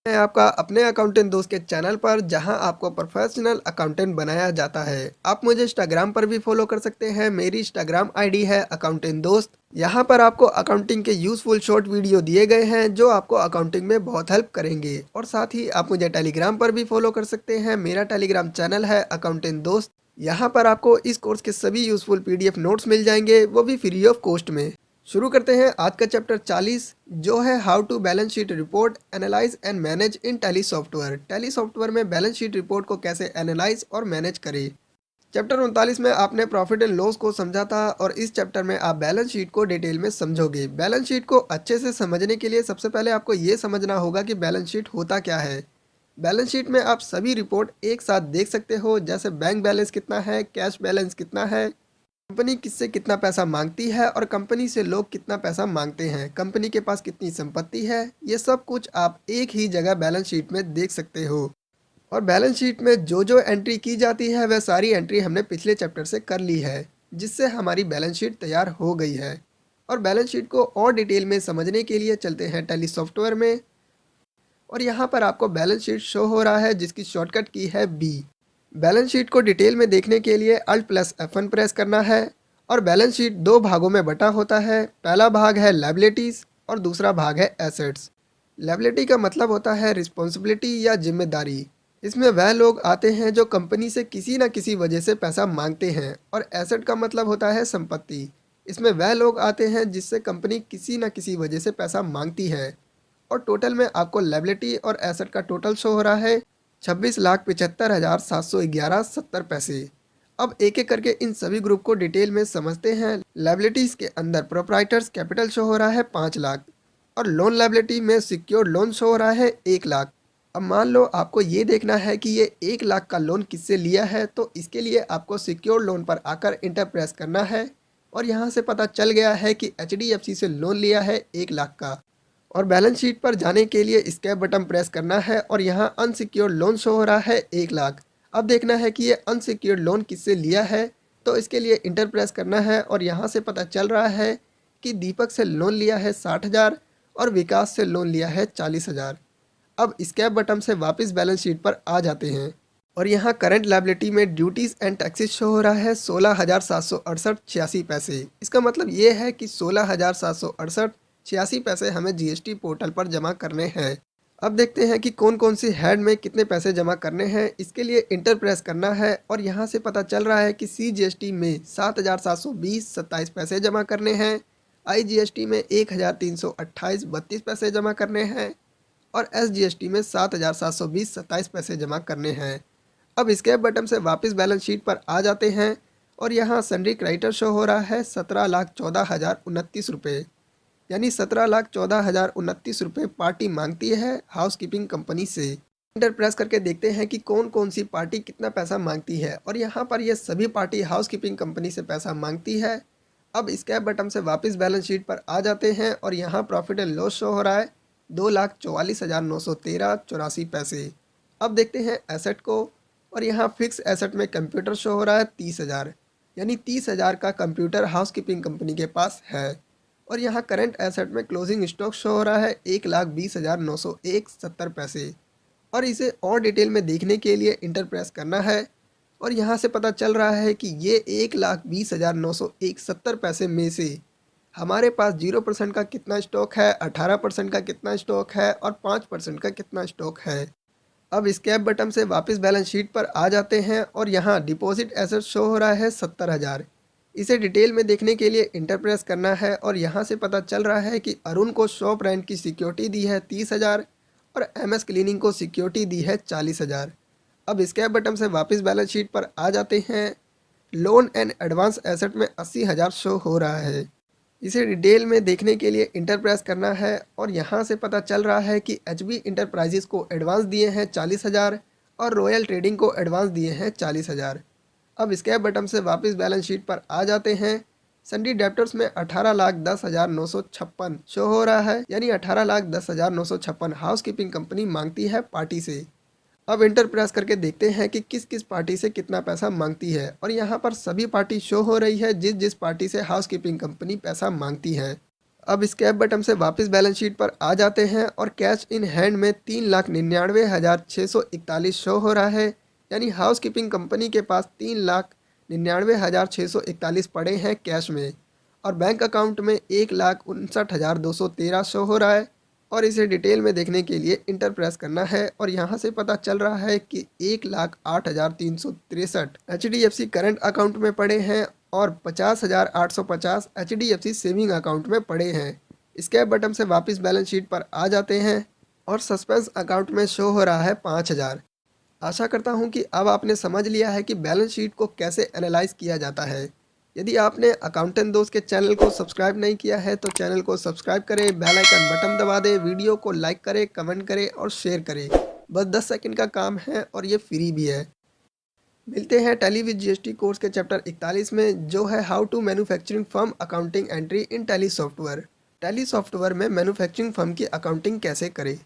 मैं आपका अपने अकाउंटेंट दोस्त के चैनल पर जहां आपको प्रोफेशनल अकाउंटेंट बनाया जाता है। आप मुझे इंस्टाग्राम पर भी फॉलो कर सकते हैं। मेरी इंस्टाग्राम आईडी है अकाउंटेंट दोस्त। यहां पर आपको अकाउंटिंग के यूज़फुल शॉर्ट वीडियो दिए गए हैं जो आपको अकाउंटिंग में बहुत हेल्प करेंगे। और साथ ही आप मुझे टेलीग्राम पर भी फॉलो कर सकते हैं। मेरा टेलीग्राम चैनल है अकाउंटेंट दोस्त। यहाँ पर आपको इस कोर्स के सभी यूज़फुल पीडीएफ नोट्स मिल जाएंगे, वो भी फ्री ऑफ कॉस्ट में। शुरू करते हैं आज का चैप्टर 40 जो है how to balance sheet report analyse and manage in tally software. Tally software में बैलेंस शीट रिपोर्ट को कैसे एनालाइज और मैनेज करें। चैप्टर 39 में आपने प्रॉफिट एंड लॉस को समझा था और इस चैप्टर में आप बैलेंस शीट को डिटेल में समझोगे। बैलेंस शीट को अच्छे से समझने के लिए सबसे पहले आपको ये समझना होगा कि बैलेंस शीट होता क्या है। बैलेंस शीट में आप सभी रिपोर्ट एक साथ देख सकते हो, जैसे बैंक बैलेंस कितना है, कैश बैलेंस कितना है, कंपनी किससे कितना पैसा मांगती है और कंपनी से लोग कितना पैसा मांगते हैं, कंपनी के पास कितनी संपत्ति है। ये सब कुछ आप एक ही जगह बैलेंस शीट में देख सकते हो। और बैलेंस शीट में जो जो एंट्री की जाती है वह सारी एंट्री हमने पिछले चैप्टर से कर ली है, जिससे हमारी बैलेंस शीट तैयार हो गई है। और बैलेंस शीट को और डिटेल में समझने के लिए चलते हैं टैली सॉफ्टवेयर में। और यहाँ पर आपको बैलेंस शीट शो हो रहा है जिसकी शॉर्टकट की है बी। बैलेंस शीट को डिटेल में देखने के लिए अल्ट प्लस F1 प्रेस करना है। और बैलेंस शीट दो भागों में बटा होता है। पहला भाग है लायबिलिटीज़ और दूसरा भाग है एसेट्स। लायबिलिटी का मतलब होता है रिस्पॉन्सिबिलिटी या जिम्मेदारी। इसमें वह लोग आते हैं जो कंपनी से किसी न किसी वजह से पैसा मांगते हैं। और एसेट का मतलब होता है संपत्ति। इसमें वह लोग आते हैं जिससे कंपनी किसी न किसी वजह से पैसा मांगती है। और टोटल में आपको लायबिलिटी और एसेट का टोटल शो हो रहा है 26,75,711.70 पैसे। अब एक एक करके इन सभी ग्रुप को डिटेल में समझते हैं। लायबिलिटीज़ के अंदर प्रोप्राइटर्स कैपिटल शो हो रहा है 5 लाख। और लोन लायबिलिटी में सिक्योर्ड लोन शो हो रहा है 1 लाख। अब मान लो आपको ये देखना है कि ये 1 लाख का लोन किससे लिया है, तो इसके लिए आपको सिक्योर्ड लोन पर आकर इंटर प्रेस करना है। और यहाँ से पता चल गया है कि HDFC से लोन लिया है 1 लाख का। और बैलेंस शीट पर जाने के लिए स्केप बटन प्रेस करना है और यहाँ अनसिक्योर्ड लोन शो हो रहा है 1 लाख। अब देखना है कि ये अनसिक्योर्ड लोन किससे लिया है, तो इसके लिए इंटर प्रेस करना है। और यहाँ से पता चल रहा है कि दीपक से लोन लिया है 60,000 और विकास से लोन लिया है 40,000। अब स्केप बटन से वापस बैलेंस शीट पर आ जाते हैं। और यहाँ करंट लायबिलिटी में ड्यूटीज़ एंड टैक्सेस शो हो रहा है 16,768.86 पैसे। इसका मतलब ये है कि 16,768.86 पैसे हमें जीएसटी पोर्टल पर जमा करने हैं। अब देखते हैं कि कौन कौन सी हेड में कितने पैसे जमा करने हैं। इसके लिए इंटर प्रेस करना है और यहाँ से पता चल रहा है कि CGST में 7,720.27 पैसे जमा करने हैं, IGST में 1,328.32 पैसे जमा करने हैं और SGST में 7,720.27 पैसे जमा करने हैं। अब स्केप बटन से वापस बैलेंस शीट पर आ जाते हैं और यहाँ सन्ड्री क्रेडिटर शो हो रहा है 17,14,029 रुपये। यानी 17,14,029 रुपये पार्टी मांगती है हाउसकीपिंग कंपनी से। इंटर प्रेस करके देखते हैं कि कौन कौन सी पार्टी कितना पैसा मांगती है और यहाँ पर ये सभी पार्टी हाउसकीपिंग कंपनी से पैसा मांगती है। अब स्केप बटन से वापस बैलेंस शीट पर आ जाते हैं और यहाँ प्रॉफिट एंड लॉस शो हो रहा है 2,44,913.84 पैसे। अब देखते हैं एसेट को और यहाँ फिक्स एसेट में कंप्यूटर शो हो रहा है 30,000। यानी 30,000 का कंप्यूटर हाउसकीपिंग कंपनी के पास है। और यहाँ करंट एसेट में क्लोजिंग स्टॉक शो हो रहा है 1,20,901.70 पैसे। और इसे और डिटेल में देखने के लिए इंटर प्रेस करना है और यहाँ से पता चल रहा है कि ये 1,20,901.70 पैसे में से हमारे पास 0% का कितना स्टॉक है, 18% का कितना स्टॉक है और 5% का कितना स्टॉक है। अब स्केप बटन से वापस बैलेंस शीट पर आ जाते हैं और यहाँ डिपॉजिट एसेट शो हो रहा है 70,000। इसे डिटेल में देखने के लिए इंटर प्रेस करना है और यहाँ से पता चल रहा है कि अरुण को शॉप रेंट की सिक्योरिटी दी है 30,000 और MS क्लीनिंग को सिक्योरिटी दी है 40,000। अब स्केप बटन से वापस बैलेंस शीट पर आ जाते हैं। लोन एंड एडवांस एसेट में 80,000 शो हो रहा है। इसे डिटेल में देखने के लिए इंटर प्रेस करना है और यहाँ से पता चल रहा है कि HB इंटरप्राइजेस को एडवांस दिए हैं 40,000 और रॉयल ट्रेडिंग को एडवांस दिए हैं 40,000। अब स्केप बटन से वापस बैलेंस शीट पर आ जाते हैं। सन्डी डेप्टर्स में 18,10,956 शो हो रहा है। यानी 18,10,956 हाउसकीपिंग कंपनी मांगती है पार्टी से। अब इंटर प्रेस करके देखते हैं कि किस किस पार्टी से कितना पैसा मांगती है और यहाँ पर सभी पार्टी शो हो रही है जिस जिस पार्टी से हाउसकीपिंग कंपनी पैसा मांगती है। अब स्कैप बटन से वापस बैलेंस शीट पर आ जाते हैं और कैश इन हैंड में 3,99,641 शो हो रहा है। यानी हाउस कीपिंग कंपनी के पास 3,99,641 पड़े हैं कैश में, और बैंक अकाउंट में 1,59,213 शो हो रहा है। और इसे डिटेल में देखने के लिए इंटर प्रेस करना है और यहाँ से पता चल रहा है कि 1,08,363 HDFC करंट अकाउंट में पड़े हैं और 50,850 HDFC सेविंग अकाउंट में पड़े हैं। स्कैप बटन से वापस बैलेंस शीट पर आ जाते हैं और सस्पेंस अकाउंट में शो हो रहा है 5,000। आशा करता हूँ कि अब आपने समझ लिया है कि बैलेंस शीट को कैसे एनालाइज किया जाता है। यदि आपने अकाउंटेंट दोस्त के चैनल को सब्सक्राइब नहीं किया है तो चैनल को सब्सक्राइब करें, बेल आइकन बटन दबा दें, वीडियो को लाइक करें, कमेंट करें और शेयर करें। बस 10 सेकंड का काम है और ये फ्री भी है। मिलते हैं टैली विद जीएसटी कोर्स के चैप्टर 41 में, जो है how to manufacturing firm accounting entry in tally software. Tally software में मैन्युफैक्चरिंग फर्म की अकाउंटिंग कैसे करें।